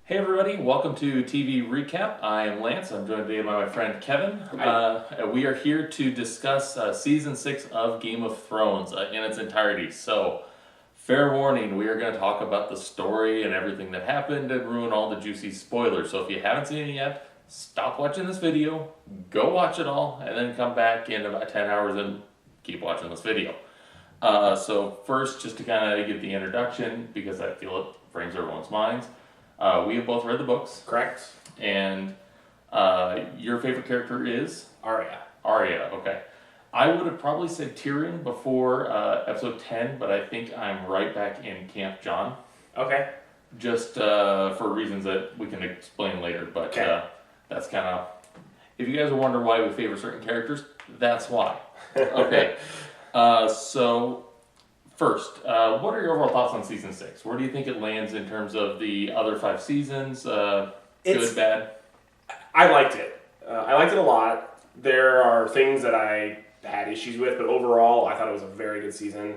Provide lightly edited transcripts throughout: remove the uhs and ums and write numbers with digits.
Hey everybody, welcome to TV Recap. I am Lance. I'm joined today by my friend Kevin. We are here to discuss Season 6 of Game of Thrones in its entirety. So, fair warning, we are going to talk about the story and everything that happened and ruin all the juicy spoilers. So if you haven't seen it yet, stop watching this video, go watch it all, and then come back in about 10 hours and keep watching this video. So first, just to kind of give the introduction, because I feel it frames everyone's minds. We have both read the books. Correct. And your favorite character is? Arya. Arya, okay. I would have probably said Tyrion before episode 10, but I think I'm right back in Camp Jon. Okay. Just for reasons that we can explain later, but that's kind of... If you guys are wondering why we favor certain characters, that's why. Okay. So... First, what are your overall thoughts on Season 6? Where do you think it lands in terms of the other 5 seasons? Good, bad? I liked it. I liked it a lot. There are things that I had issues with, but overall, I thought it was a very good season.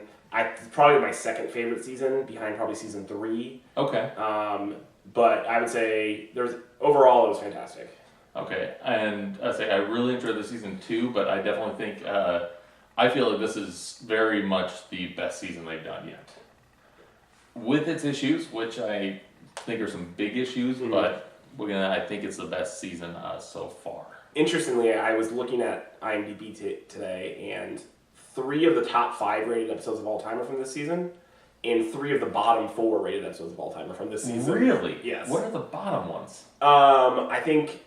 Probably my second favorite season, behind probably Season 3. Okay. But I would say overall it was fantastic. Okay, and I say I really enjoyed the Season 2, but I definitely think... I feel like this is very much the best season they've done yet. With its issues, which I think are some big issues, but I think it's the best season so far. Interestingly, I was looking at IMDb today, and 3 of the top 5 rated episodes of all time are from this season, and 3 of the bottom 4 rated episodes of all time are from this season. Really? Yes. What are the bottom ones? I think...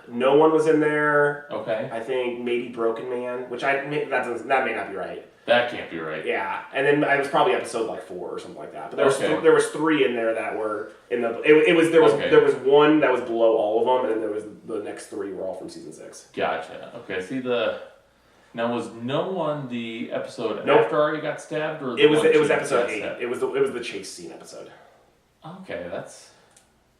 No One was in there. Okay. I think maybe Broken Man, which that may not be right. That can't be right. Yeah, and then it was probably episode like 4 or something like that. But there was 3 in there that were in the. There was one that was below all of them, and then there was the next 3 were all from season 6. Gotcha. Okay. See now was No One the episode Nope. after Arya got stabbed, or It was episode 8. It was the chase scene episode. Okay, that's.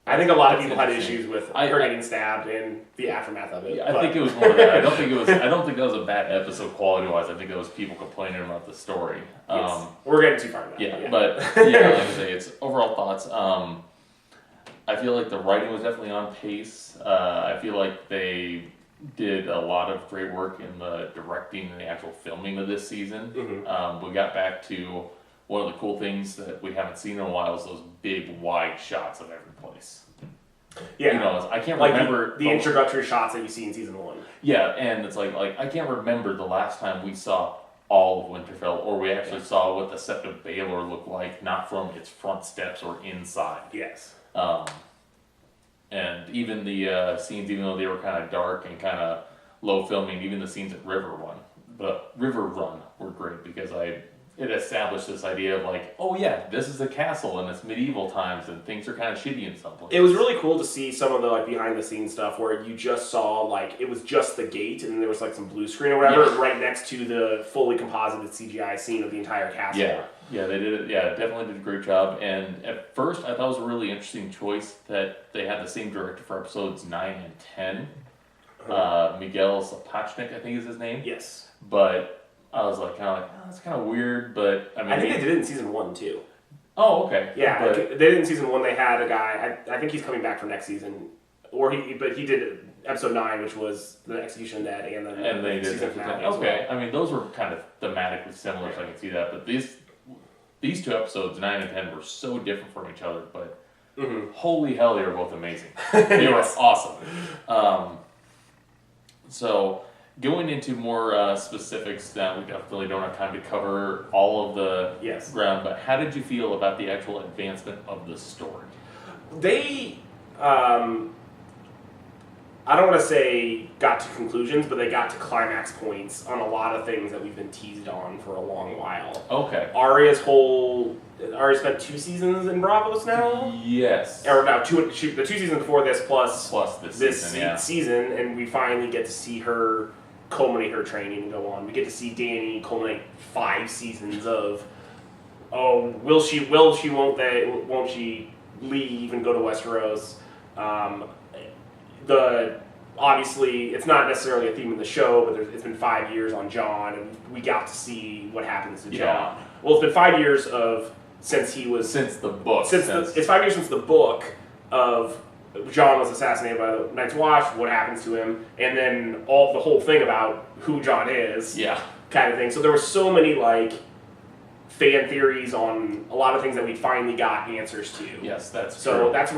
I think a lot of people had interesting. issues with her getting stabbed and the aftermath of it. Yeah, I think it was more of that. I don't think that was a bad episode quality wise. I think it was people complaining about the story. Yes. We're getting too far into that. But like I say, it's overall thoughts. I feel like the writing was definitely on pace. I feel like they did a lot of great work in the directing and the actual filming of this season. We got back to one of the cool things that we haven't seen in a while is those big wide shots of every place. Yeah, I can't like remember the introductory shots that you see in season 1. Yeah, and it's like I can't remember the last time we saw all of Winterfell, or we actually saw what the Sept of Baelor looked like, not from its front steps or inside. Yes. And even the scenes, even though they were kind of dark and kind of low filming, even the scenes at River Run were great because it established this idea of like, oh yeah, this is a castle and it's medieval times and things are kind of shitty in some places. It was really cool to see some of the behind the scenes stuff where you just saw it was just the gate and then there was some blue screen or whatever right next to the fully composited CGI scene of the entire castle. Yeah, they did it. Yeah, definitely did a great job. And at first, I thought it was a really interesting choice that they had the same director for episodes 9 and 10. Miguel Sapochnik, I think is his name. Yes. But I was that's kind of weird, but I mean... I think they did it in season 1, too. Oh, okay. Yeah, they did it in season 1. They had a guy, I think he's coming back for next season, but he did episode 9, which was the Execution of Ned, and then they did season finale as okay, well. I mean, those were kind of thematically similar, so I can see that, but these 2 episodes, 9 and 10, were so different from each other, but holy hell, they were both amazing. They were awesome. So... Going into more specifics now, we definitely don't have time to cover all of the ground, but how did you feel about the actual advancement of the story? They, I don't want to say got to conclusions, but they got to climax points on a lot of things that we've been teased on for a long while. Okay. Arya spent 2 seasons in Braavos now? Yes. Or no, the 2 seasons before this plus this season, and we finally get to see her culminate her training and go on. We get to see Dany culminate 5 seasons of, won't she leave and go to Westeros? Obviously, it's not necessarily a theme in the show, but it's been 5 years on Jon, and we got to see what happens to Jon. Well, it's been 5 years since the book. It's 5 years since the book, of Jon was assassinated by the Night's Watch, what happens to him, and then the whole thing about who Jon is, kind of thing. So there were so many like fan theories on a lot of things that we finally got answers to. Yes, that's so true. that's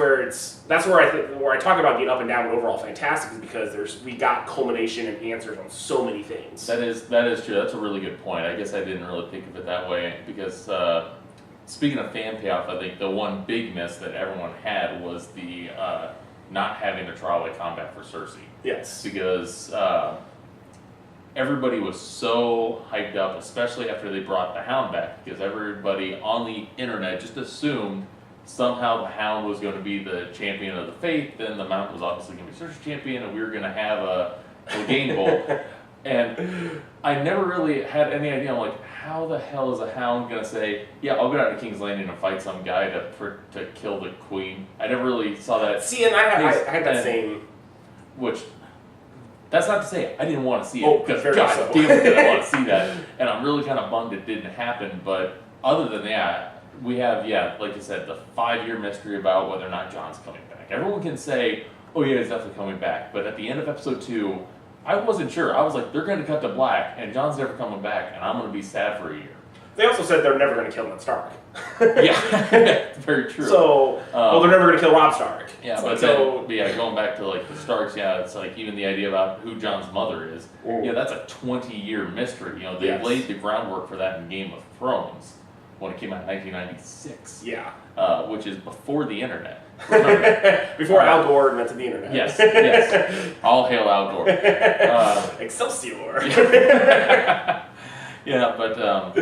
where I talk about being up and down and overall fantastic is because we got culmination and answers on so many things. That is true. That's a really good point. I guess I didn't really think of it that way because speaking of fan payoff, I think the one big miss that everyone had was the not having a trial by combat for Cersei. Yes. Because everybody was so hyped up, especially after they brought the Hound back, because everybody on the internet just assumed somehow the Hound was going to be the champion of the faith, then the Mount was obviously going to be Cersei champion, and we were going to have a Game Bowl. And I never really had any idea. I'm like, how the hell is a Hound going to say, yeah, I'll go down to King's Landing and fight some guy to kill the queen? I never really saw that. See, and I had that same... Which, that's not to say I didn't want to see Oh, it, because very God so. damn it, did I want to see that. And I'm really kind of bummed it didn't happen, but other than that, we have, like you said, the 5-year mystery about whether or not Jon's coming back. Everyone can say, oh yeah, he's definitely coming back, but at the end of episode 2, I wasn't sure. I was like, they're going to cut to black, and Jon's never coming back, and I'm going to be sad for a year. They also said they're never going to kill Ned Stark. Yeah, very true. So, well, they're never going to kill Robb Stark. Yeah, So- but so- then, yeah, going back to like the Starks, it's like even the idea about who Jon's mother is. Mm. Yeah, that's a 20-year mystery. They Yes. laid the groundwork for that in Game of Thrones when it came out in 1996. Yeah. Which is before the internet. Remember? Before Al Gore invented the internet. Yes. All hail Al Gore. Excelsior. Yeah, but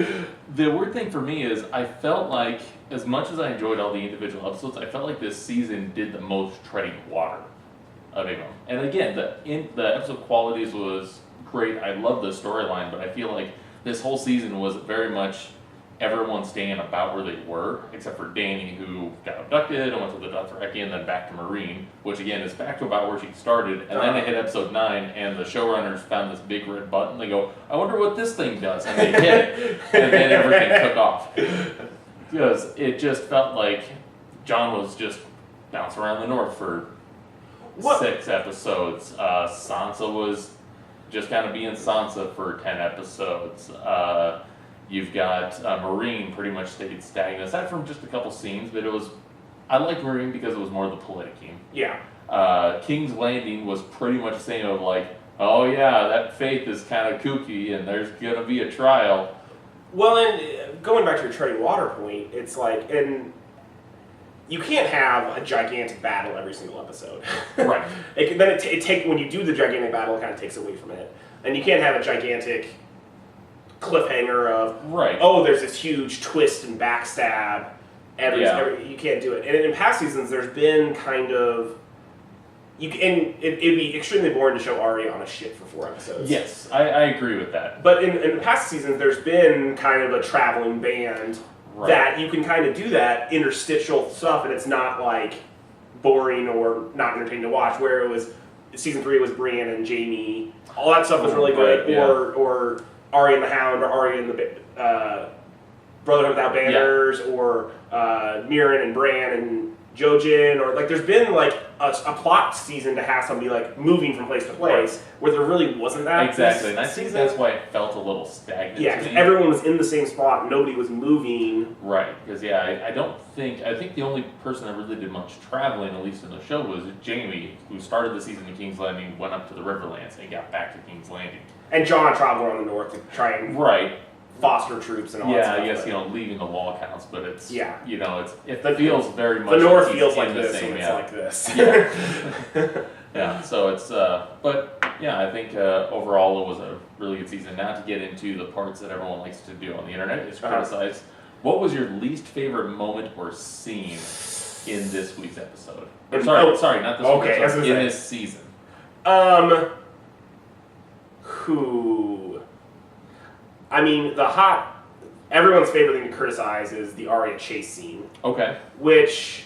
the weird thing for me is I felt like, as much as I enjoyed all the individual episodes, I felt like this season did the most treading water of anyone. And again, the episode qualities was great. I love the storyline, but I feel like this whole season was very much everyone staying about where they were, except for Dany, who got abducted and went to the Dothraki and then back to Meereen, which again is back to about where she started. And then they hit episode 9, and the showrunners found this big red button. They go, I wonder what this thing does. And they hit it, and then everything took off. Because it just felt like Jon was just bouncing around the north for 6 episodes. Sansa was just kind of being Sansa for 10 episodes. You've got Meereen pretty much stayed stagnant, aside from just a couple scenes, but I liked Meereen because it was more the politicking. Yeah. King's Landing was pretty much the same of like, oh yeah, that faith is kind of kooky and there's going to be a trial. Well, and going back to your treading water point, it's like, and you can't have a gigantic battle every single episode. Right. When you do the gigantic battle, it kind of takes away from it. And you can't have a gigantic cliffhanger of, oh, there's this huge twist and backstab. You can't do it. And in past seasons, there's been kind of, it'd be extremely boring to show Arya on a ship for 4 episodes. Yes, I agree with that. But in the past seasons, there's been kind of a traveling band that you can kind of do that interstitial stuff, and it's not like boring or not entertaining to watch. Where it was season 3 was Brienne and Jaime, all that stuff was really good. Or Arya and the Hound, or Arya and the Brotherhood Without Banners, or Mirren and Bran and Jojen, or like there's been like a plot season to have somebody like moving from place to place, where there really wasn't that. Exactly, and I think that's why it felt a little stagnant. Yeah, because everyone was in the same spot, nobody was moving. Right, because I think the only person that really did much traveling, at least in the show, was Jaime, who started the season in King's Landing, went up to the Riverlands, and got back to King's Landing. And Jon traveled around the north to try and foster troops and all that stuff. Yeah, I guess, leaving the wall counts, but it's, it feels very much... The north feels like the this, same, and it's like this. Yeah. Yeah, so it's, but yeah, I think overall it was a really good season. Not to get into the parts that everyone likes to do on the internet, is criticize. What was your least favorite moment or scene in this week's episode? Sorry, not this week's episode, in this season. I mean, everyone's favorite thing to criticize is the Arya chase scene. Okay. Which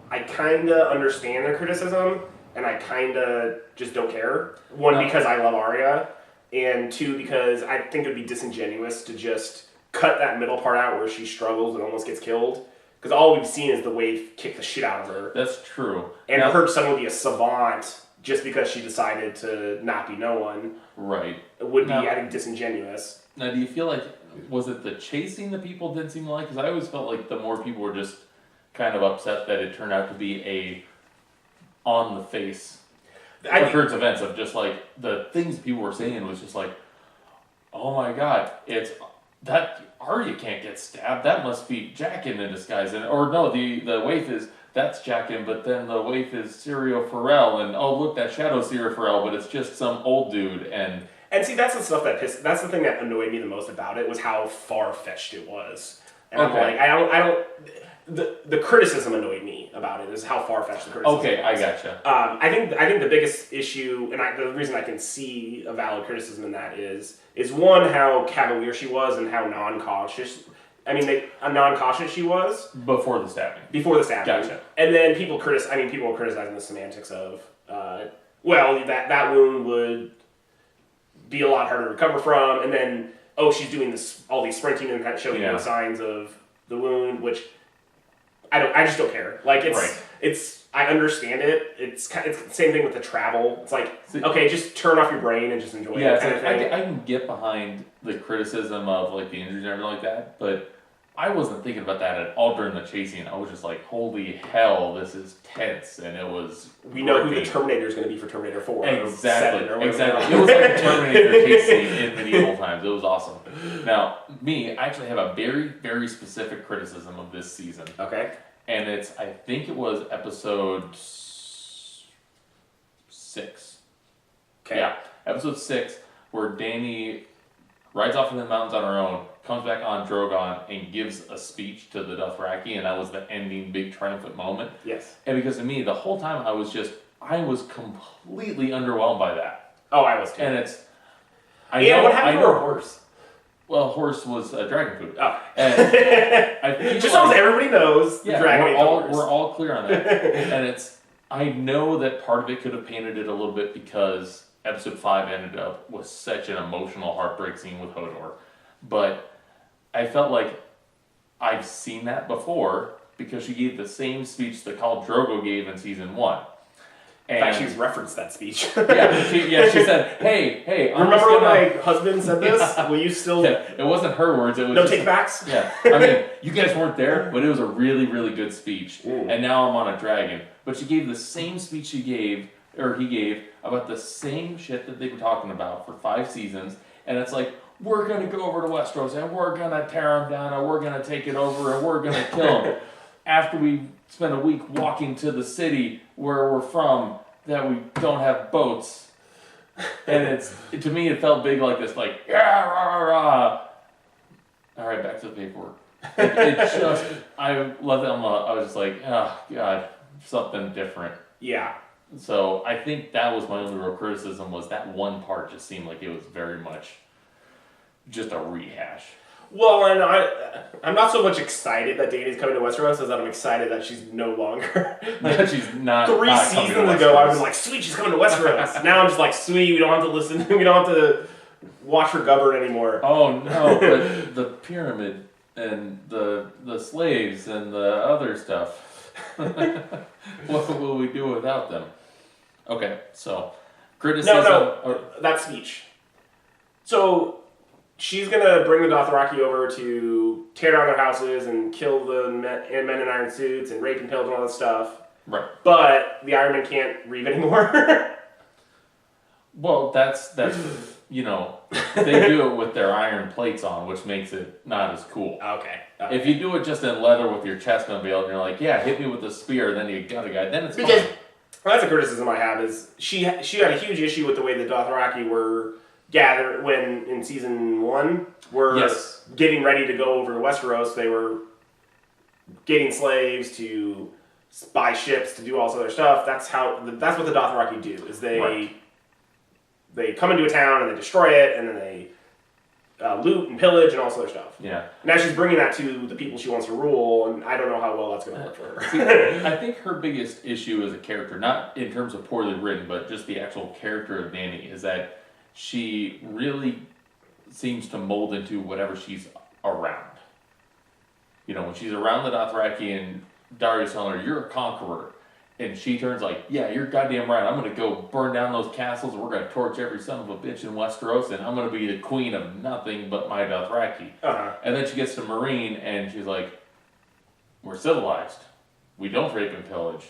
I kind of understand their criticism, and I kind of just don't care. One, because I love Arya, and 2, because I think it would be disingenuous to just cut that middle part out where she struggles and almost gets killed, Because all we've seen is the Waif kick the shit out of her. That's true. And now, her suddenly be a savant just because she decided to not be no one right. would be, Now- I think, disingenuous. Now, do you feel like, was it the chasing that people didn't seem to like? Because I always felt like the more people were just kind of upset that it turned out to be a on the face occurrence events of just like the things people were saying was just like, oh my god, it's that Arya can't get stabbed. That must be Jaqen in disguise. And or no, the waif is that's Jaqen, but then the waif is Syrio Farrell, and oh look, that shadow Syrio Farrell, but it's just some old dude. And see, that's the stuff that's the thing that annoyed me the most about it was how far fetched it was. And Okay. I'm like, I don't. The criticism annoyed me about it is how far fetched the criticism. okay, I was. gotcha. I think the biggest issue, and the reason I can see a valid criticism in that is one how cavalier she was and how non-cautious. I mean, non-cautious she was Before the stabbing. before the stabbing. Gotcha. And then people were criticizing the semantics of, well, that wound would be a lot harder to recover from, and then she's doing all these sprinting and showing no signs of the wound, which I just don't care. Like it's I understand it. It's the same thing with the travel. It's like okay, just turn off your brain and just enjoy it. Yeah, it's like, I can get behind the criticism of like the injuries and everything like that, but I wasn't thinking about that at all during the chasing. I was just like, holy hell, this is tense, and it was. We know who the Terminator is going to be for Terminator 4. Exactly, or exactly. It was like a Terminator chase scene in medieval times. It was awesome. Now, I actually have a very, very specific criticism of this season. Okay. And I think it was episode 6. Okay. Yeah, episode 6, where Dany rides off in the mountains on her own, comes back on Drogon, and gives a speech to the Dothraki, and that was the ending big triumphant moment. Yes. And because of me, the whole time I was completely underwhelmed by that. Oh, I was too. And it's... what happened to her horse? Well, horse was dragon food. Oh. And I feel just so everybody knows, yeah, dragon we're all clear on that. And I know that part of it could have painted it a little bit because episode 5 ended up with such an emotional heartbreak scene with Hodor. But I felt like I've seen that before because she gave the same speech that Khal Drogo gave in season 1. In fact, she's referenced that speech. she said, hey, remember when my husband said this? Will you still... Yeah, it wasn't her words, it was no just take-backs? Yeah, I mean, you guys weren't there, but it was a really, really good speech. And now I'm on a dragon. But she gave the same speech he gave about the same shit that they've been talking about for 5 seasons. And it's like, we're going to go over to Westeros and we're going to tear them down and we're going to take it over and we're going to kill them. After we spend a week walking to the city where we're from, that we don't have boats. And to me, it felt big like this, like, yeah, rah, rah, rah. All right, back to the paperwork. I love them. I was just like, oh, God, something different. Yeah. So I think that was my only real criticism was that one part just seemed like it was very much just a rehash. Well, and I'm not so much excited that Dany's coming to Westeros as that I'm excited that she's no longer. She's not. 3 not seasons ago, I was like, sweet, she's coming to Westeros. Now I'm just like, sweet, we don't have to listen. We don't have to watch her govern anymore. Oh no! But the pyramid and the slaves and the other stuff. What will we do without them? Okay, so criticism. No, that speech. So. She's gonna bring the Dothraki over to tear down their houses and kill the men in Iron Suits and rape and pillage and all that stuff. Right. But the Iron Men can't reave anymore. Well, that's they do it with their iron plates on, which makes it not as cool. Okay. If you do it just in leather with your chest unveiled and you're like, yeah, hit me with a spear, then you got a guy, then it's because fine. That's a criticism I have is she had a huge issue with the way the Dothraki were gathered when in season 1 were getting ready to go over to Westeros. They were getting slaves to buy ships to do all this other stuff. That's what the Dothraki do. Is they come into a town and they destroy it and then they loot and pillage and all this other stuff. Yeah. Now she's bringing that to the people she wants to rule, and I don't know how well that's going to work for her. See, I think her biggest issue as a character, not in terms of poorly written, but just the actual character of Dany, is that she really seems to mold into whatever she's around. when she's around the Dothraki and Darius telling her, "You're a conqueror," and she turns like, "Yeah, you're goddamn right. I'm gonna go burn down those castles. We're gonna torch every son of a bitch in Westeros, and I'm gonna be the queen of nothing but my Dothraki." And then she gets to Meereen, and she's like, "We're civilized. We don't rape and pillage.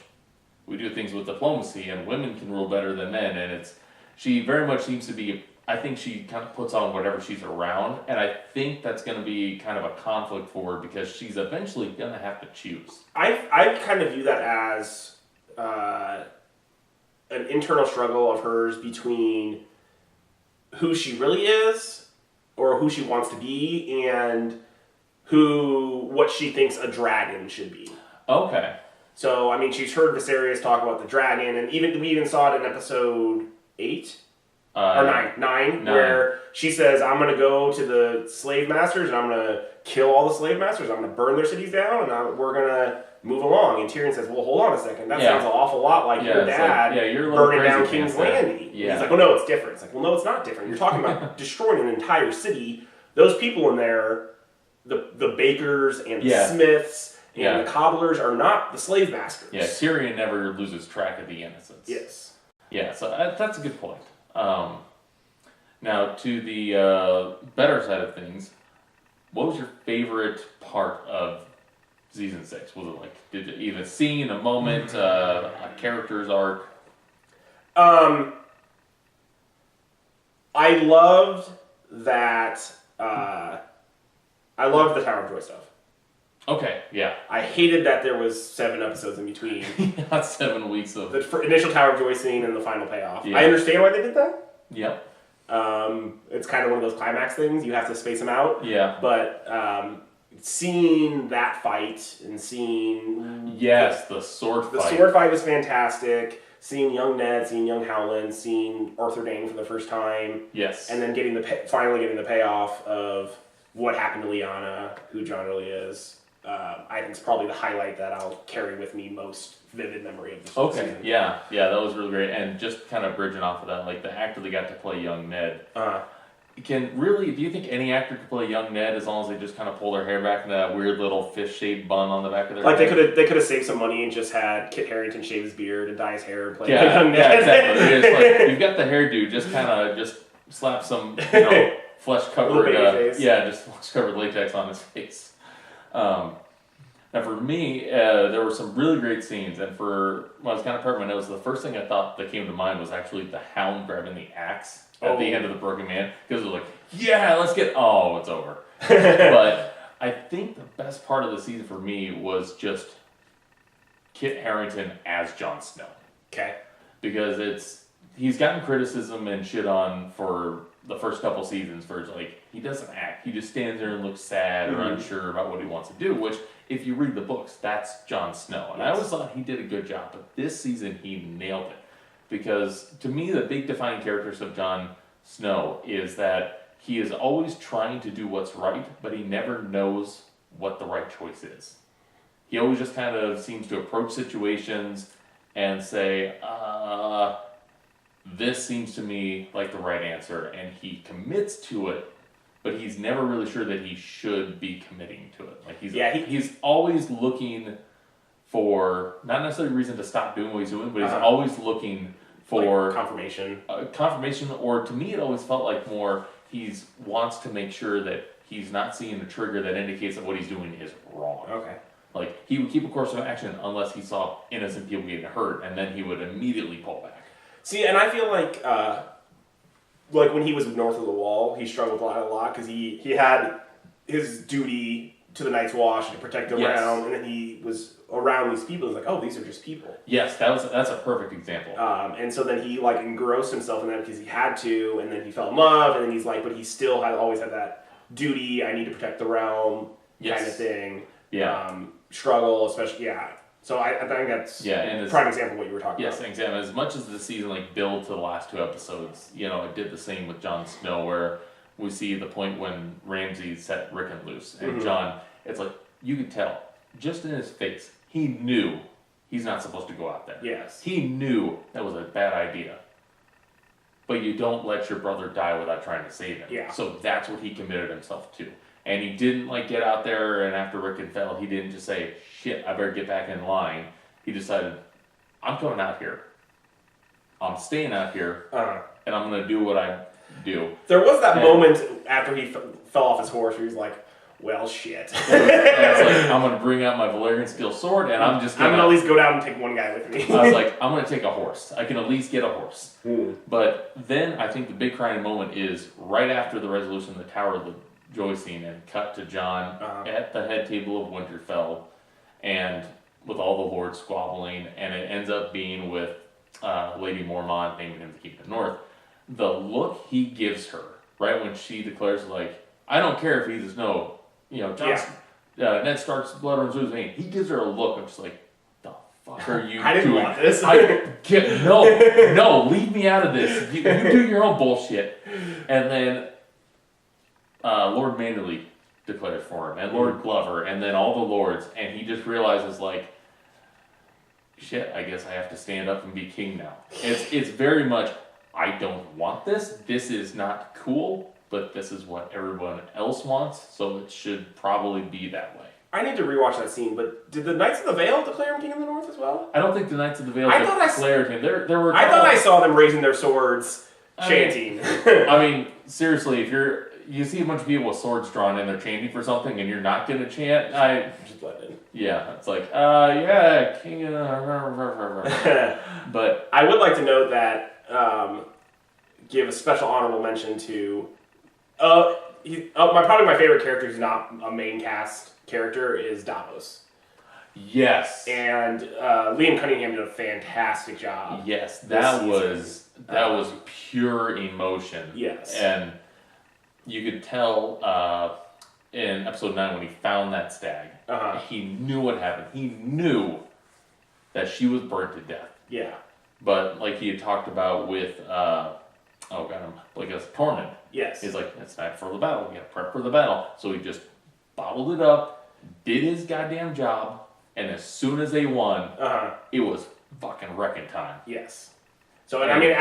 We do things with diplomacy, and women can rule better than men." And she very much seems to be. I think she kind of puts on whatever she's around, and I think that's going to be kind of a conflict for her because she's eventually going to have to choose. I kind of view that as an internal struggle of hers between who she really is or who she wants to be and what she thinks a dragon should be. Okay. So, I mean, she's heard Viserys talk about the dragon, and we even saw it in episode 8. Or 9, where she says, "I'm going to go to the slave masters, and I'm going to kill all the slave masters. I'm going to burn their cities down, and we're going to move along." And Tyrion says, "Well, hold on a second. That sounds an awful lot like your dad you're burning down King's Landing." Yeah. He's like, "Well, no, it's different." It's like, "Well, no, it's not different. You're talking about destroying an entire city. Those people in there, the bakers and the smiths and the cobblers are not the slave masters." Yeah, Tyrion never loses track of the innocents. Yes. Yeah, so that's a good point. Now, to the better side of things, what was your favorite part of season 6? Was it like, did you even scene, a moment, a character's arc? I loved that. I loved the Tower of Joy stuff. Okay, yeah. I hated that there was 7 episodes in between. Not 7 weeks of... The initial Tower of Joy scene and the final payoff. Yeah. I understand why they did that. Yep. It's kind of one of those climax things. You have to space them out. Yeah. But seeing that fight and seeing... Yes, the sword fight. The sword fight was fantastic. Seeing young Ned, seeing young Howland, seeing Arthur Dayne for the first time. Yes. And then finally getting the payoff of what happened to Lyanna, who Jon really is. I think it's probably the highlight that I'll carry with me most vivid memory of this season. Yeah, that was really great. And just kind of bridging off of that, like the actor that got to play young Ned. Do you think any actor could play young Ned as long as they just kind of pull their hair back into that weird little fish-shaped bun on the back of their head? They could have saved some money and just had Kit Harington shave his beard and dye his hair and play young Ned. Exactly. It's like, you've got the hairdo, just slap some flesh-covered just flesh-covered latex on his face. Now for me, there were some really great scenes, and when I was kind of prepping my notes, the first thing I thought that came to mind was actually the Hound grabbing the axe at the end of the Broken Man, because it was like, yeah, let's get, it's over. But I think the best part of the season for me was just Kit Harington as Jon Snow. Okay. Because he's gotten criticism and shit on for the first couple seasons for he doesn't act. He just stands there and looks sad or unsure about what he wants to do, which, if you read the books, that's Jon Snow. And I always thought he did a good job, but this season he nailed it. Because to me, the big defining characteristics of Jon Snow is that he is always trying to do what's right, but he never knows what the right choice is. He always just kind of seems to approach situations and say, this seems to me like the right answer, and he commits to it, but he's never really sure that he should be committing to it. He's always looking for, not necessarily a reason to stop doing what he's doing, but he's always looking for confirmation. Confirmation, or to me it always felt like more he wants to make sure that he's not seeing a trigger that indicates that what he's doing is wrong. Okay. Like, he would keep a course of action unless he saw innocent people getting hurt, and then he would immediately pull back. See, and I feel like when he was north of the Wall, he struggled a lot because he had his duty to the Night's Watch to protect the realm, and then he was around these people. He's like, oh, these are just people. Yes, that's a perfect example. And so then he engrossed himself in that because he had to, and then he fell in love, and then he's but he still always had that duty. I need to protect the realm kind of thing. Yeah. Struggle, especially. Yeah. So I think that's a prime example of what you were talking about. Yes, exactly. As much as the season built to the last 2 episodes, it did the same with Jon Snow, where we see the point when Ramsay set Rickon loose, and Jon, it's like you could tell just in his face, he knew he's not supposed to go out there. Yes, he knew that was a bad idea. But you don't let your brother die without trying to save him. Yeah. So that's what he committed himself to. And he didn't like get out there and after Rickon fell, he didn't just say, shit, I better get back in line. He decided, I'm coming out here. I'm staying out here, and I'm going to do what I do. There was that moment after he fell off his horse where he was like, well, shit. It's like, I'm going to bring out my Valyrian steel sword, and I'm just going to at least go down and take one guy with me. I was like, I'm going to take a horse. I can at least get a horse. Mm. But then I think the big crying moment is right after the resolution of the Tower of the Joy scene and cut to Jon at the head table of Winterfell, and with all the lords squabbling, and it ends up being with Lady Mormont naming him the King of the North. The look he gives her, right when she declares, like, I don't care if he's the snow, Ned Stark's blood runs through his veins. He gives her a look. I'm just like, the fuck are you I didn't doing? want this. No, leave me out of this. You do your own bullshit. And then Lord Manderly declares for him, and Lord Glover, and then all the lords, and he just realizes, like, shit, I guess I have to stand up and be king now. It's very much, I don't want this. This is not cool, but this is what everyone else wants, so it should probably be that way. I need to rewatch that scene, but did the Knights of the Vale declare him King of the North as well? I don't think the Knights of the Vale declared him. There were. I thought I saw them raising their swords, chanting. I mean, seriously, if you see a bunch of people with swords drawn and they're chanting for something and you're not gonna chant, just let it. Yeah, it's like, yeah, King of. But I would like to note that give a special honorable mention to probably my favorite character who's not a main cast character is Davos. Yes. And Liam Cunningham did a fantastic job. Yes, that was pure emotion. Yes. And you could tell in episode 9 when he found that stag, he knew what happened. He knew that she was burnt to death. Yeah. But like he had talked about with Tormund. Yes. He's like, it's time for the battle. We got to prep for the battle. So he just bottled it up, did his goddamn job, and as soon as they won, it was fucking wrecking time. Yes. So I mean,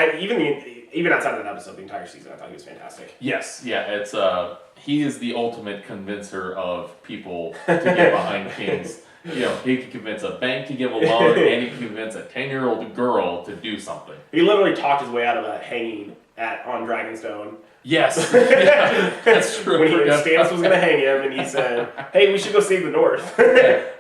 even outside of that episode, the entire season, I thought he was fantastic. Yes. Yeah. It's he is the ultimate convincer of people to get behind kings. You know, he can convince a bank to give a loan, and he can convince a 10-year-old girl to do something. He literally talked his way out of a hanging on Dragonstone. Yes, yeah, that's true. When Stannis was going to hang him, and he said, "Hey, we should go save the North."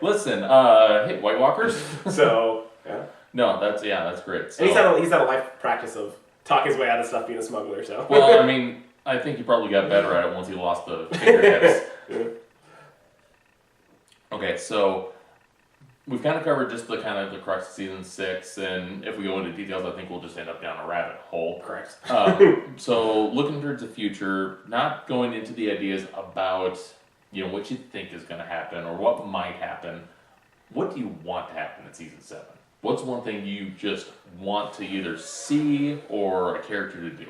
Listen, hey, White Walkers. So, yeah. No, that's great. So, and he's had a life practice of talking his way out of stuff being a smuggler. So, well, I mean, I think he probably got better at it once he lost the fingertips. Okay, so we've kind of covered just the crux of season 6, and if we go into details, I think we'll just end up down a rabbit hole. Correct. So looking towards the future, not going into the ideas about what you think is going to happen or what might happen. What do you want to happen in season 7? What's one thing you just want to either see or a character to do?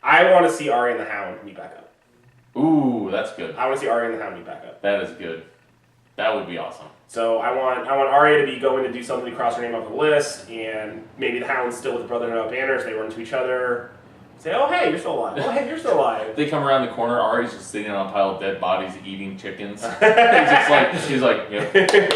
I want to see Arya and the Hound meet back up. Ooh, that's good. I want to see Arya and the Hound meet back up. That is good. That would be awesome. So I want Arya to be going to do something to cross her name off the list, and maybe the Hound's still with the Brotherhood of Banner, so they run into each other. Say, oh hey, you're still alive. Oh hey, you're still alive. They come around the corner. Arya's just sitting on a pile of dead bodies, eating chickens. She's like, yeah.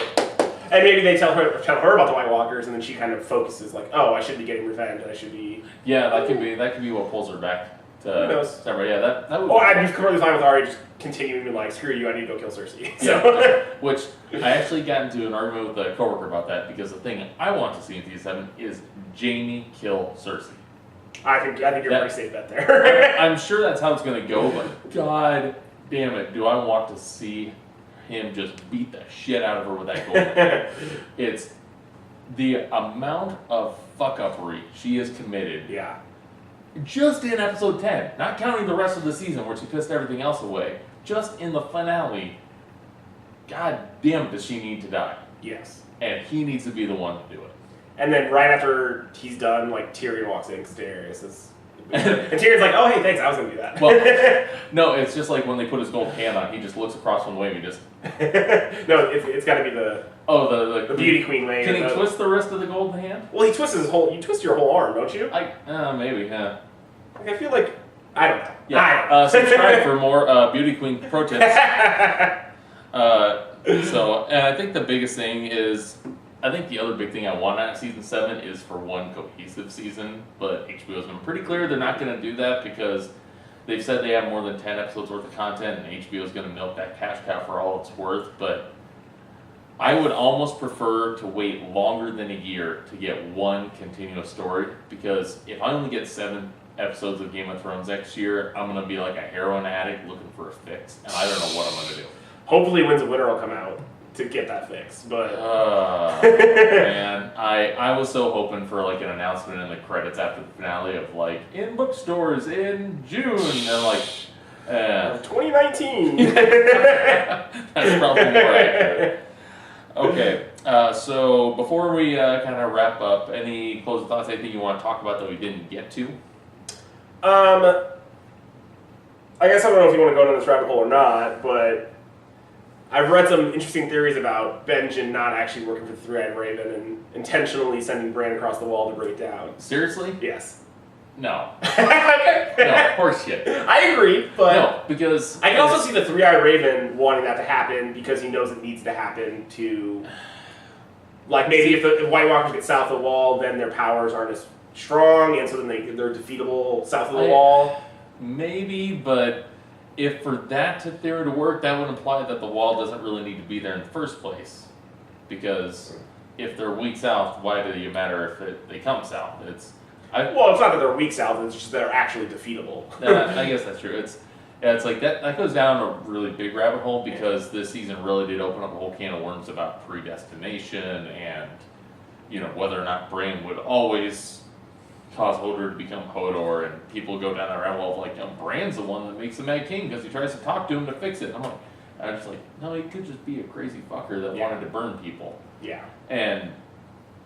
And maybe they tell her about the White Walkers, and then she kind of focuses like, oh, I should be getting revenge. I should be. Yeah, that could be what pulls her back to. Who knows? Yeah, that would. Oh, I'd be completely fine with Arya just continuing to be like, screw you, I need to go kill Cersei. So. Yeah, which I actually got into an argument with a coworker about that because the thing I want to see in season 7 is Jaime kill Cersei. I think you're a pretty safe bet there. I'm sure that's how it's going to go, but god damn it, do I want to see him just beat the shit out of her with that gold. It's the amount of fuck-uppery she has committed. Yeah. Just in episode 10, not counting the rest of the season where she pissed everything else away. Just in the finale, god damn does she need to die. Yes. And he needs to be the one to do it. And then right after he's done, like, Tyrion walks in because Daenerys is... and Tyrion's like, oh, hey, thanks, I was going to do that. Well, no, it's just like when they put his gold hand on, he just looks across one way and he just... No, it's got to be the... Oh, the beauty queen way. Can he twist the rest of the golden hand? Well, he twists you twist your whole arm, don't you? Maybe, yeah. Like, I feel like I don't know. Yeah. Subscribe for more Beauty Queen protests. And I think the biggest thing is, I think the other big thing I want out of season 7 is for one cohesive season, but HBO's been pretty clear they're not going to do that because they've said they have more than 10 episodes worth of content, and HBO's going to milk that cash cow for all it's worth. But I would almost prefer to wait longer than a year to get one continuous story, because if I only get 7 episodes of Game of Thrones next year, I'm going to be like a heroin addict looking for a fix, and I don't know what I'm going to do. Hopefully Winds of Winter will come out to get that fixed, but... Man, I was so hoping for like an announcement in the credits after the finale of like, in bookstores in June, and like... 2019! That's probably more accurate. Okay, so before we kind of wrap up, any closing thoughts, anything you want to talk about that we didn't get to? I guess I don't know if you want to go down this rabbit hole or not, but I've read some interesting theories about Benjen not actually working for the Three-Eyed Raven and intentionally sending Bran across the wall to break down. Seriously? Yes. No. No, horseshit. I agree, but... No, because... I can also see the Three-Eyed Raven wanting that to happen because he knows it needs to happen to... Like, maybe if the White Walkers get south of the wall, then their powers aren't as strong, and so then they're defeatable south of the wall. Maybe, but if for that theory to work, that would imply that the wall doesn't really need to be there in the first place. Because if they're weak south, why do you matter if they come south? Well, it's not that they're weak south, it's just they're actually defeatable. I guess that's true. It's like that goes down a really big rabbit hole, because this season really did open up a whole can of worms about predestination and, you know, whether or not Bran would always cause Hodor to become Hodor, and people go down that rabbit hole of like, you know, Bran's the one that makes the Mad King because he tries to talk to him to fix it. I'm just like, no, he could just be a crazy fucker that wanted to burn people. Yeah. And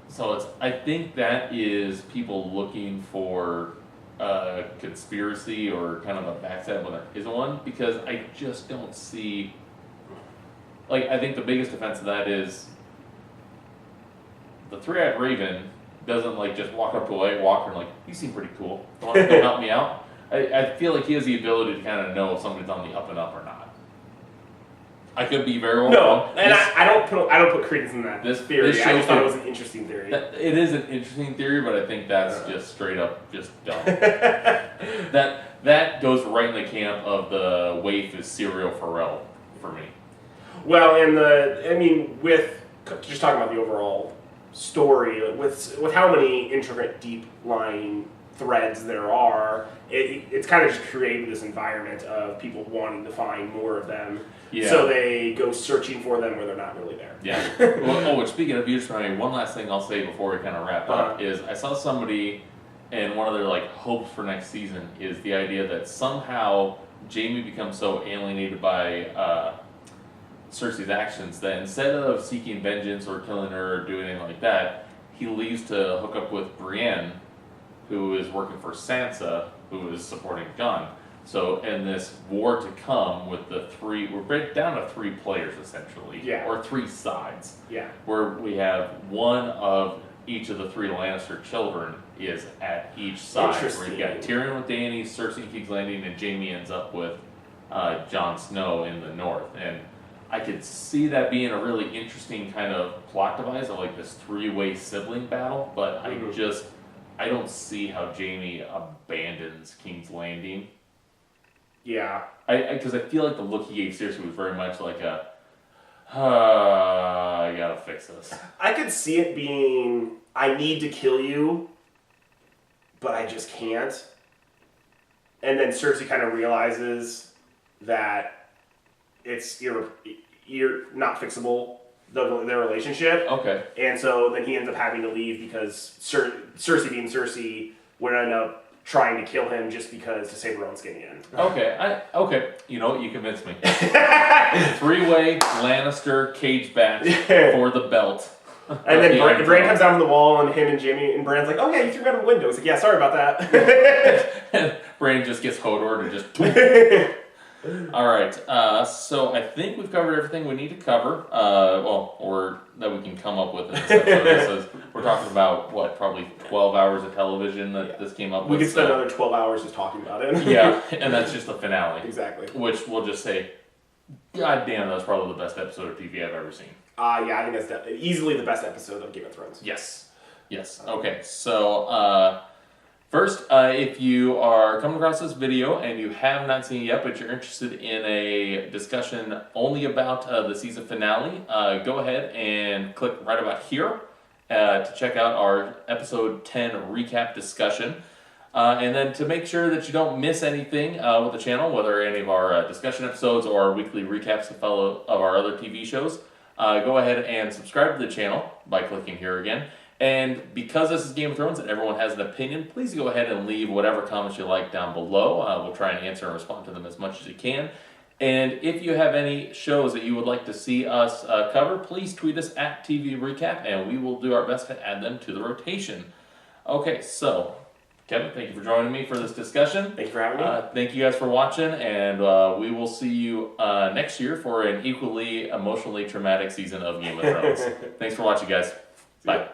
so I think that is people looking for a conspiracy or kind of a backstab when there isn't one, because I just don't see, like, I think the biggest defense of that is the Three-Eyed Raven doesn't like just walk up to a White Walker and like, you seem pretty cool, want to help me out? I feel like he has the ability to kind of know if somebody's on the up and up or not. I could be very wrong. No, and I don't put credence in that theory. I just thought it was an interesting theory. It is an interesting theory, but I think that's just straight up just dumb. that goes right in the camp of the waif is Syrio Forel for me. Well, and with just talking about the overall story, with how many intricate, deep-lying threads there are, it's kind of just created this environment of people wanting to find more of them. Yeah. So they go searching for them where they're not really there. Yeah. Well, speaking of you, one last thing I'll say before we kind of wrap up is I saw somebody, and one of their like hopes for next season is the idea that somehow Jaime becomes so alienated by Cersei's actions that instead of seeking vengeance or killing her or doing anything like that, he leaves to hook up with Brienne, who is working for Sansa, who is supporting Gon. So in this war to come with we're down to 3 players essentially, or 3 sides, where we have one of each of the 3 Lannister children is at each side. Where you've got Tyrion with Dany, Cersei in King's Landing, and Jaime ends up with Jon Snow in the north. And I could see that being a really interesting kind of plot device of like this 3-way sibling battle, but I don't see how Jaime abandons King's Landing. Yeah. Because I feel like the look he gave Cersei was very much like I gotta fix this. I could see it being, I need to kill you, but I just can't. And then Cersei kind of realizes that it's you're not fixable, their relationship. Okay. And so then he ends up having to leave because Cersei being Cersei would end up trying to kill him just because to save her own skin again. Okay. You know what? You convinced me. 3-way Lannister cage match for the belt. And then Bran comes down from the wall, and him and Jaime, and Bran's like, "Oh yeah, you threw me out of the window." He's like, "Yeah, sorry about that." And Bran just gets Hodor to just. All right, so I think we've covered everything we need to cover, or that we can come up with in this episode. We're talking about what, probably 12 hours of television that this came up We with. could spend another 12 hours just talking about it. Yeah, and that's just the finale. Exactly. Which we'll just say, God damn, that's probably the best episode of TV I've ever seen. Yeah, I think that's easily the best episode of Game of Thrones. Yes. Okay, so first, if you are coming across this video and you have not seen it yet, but you're interested in a discussion only about the season finale, go ahead and click right about here to check out our episode 10 recap discussion. And then to make sure that you don't miss anything with the channel, whether any of our discussion episodes or our weekly recaps of our other TV shows, go ahead and subscribe to the channel by clicking here again. And because this is Game of Thrones and everyone has an opinion, please go ahead and leave whatever comments you like down below. We'll try and answer and respond to them as much as you can. And if you have any shows that you would like to see us cover, please tweet us at TV Recap, and we will do our best to add them to the rotation. Okay, so Kevin, thank you for joining me for this discussion. Thank you for having me. Thank you guys for watching, and we will see you next year for an equally emotionally traumatic season of Game of Thrones. Thanks for watching, guys. Bye.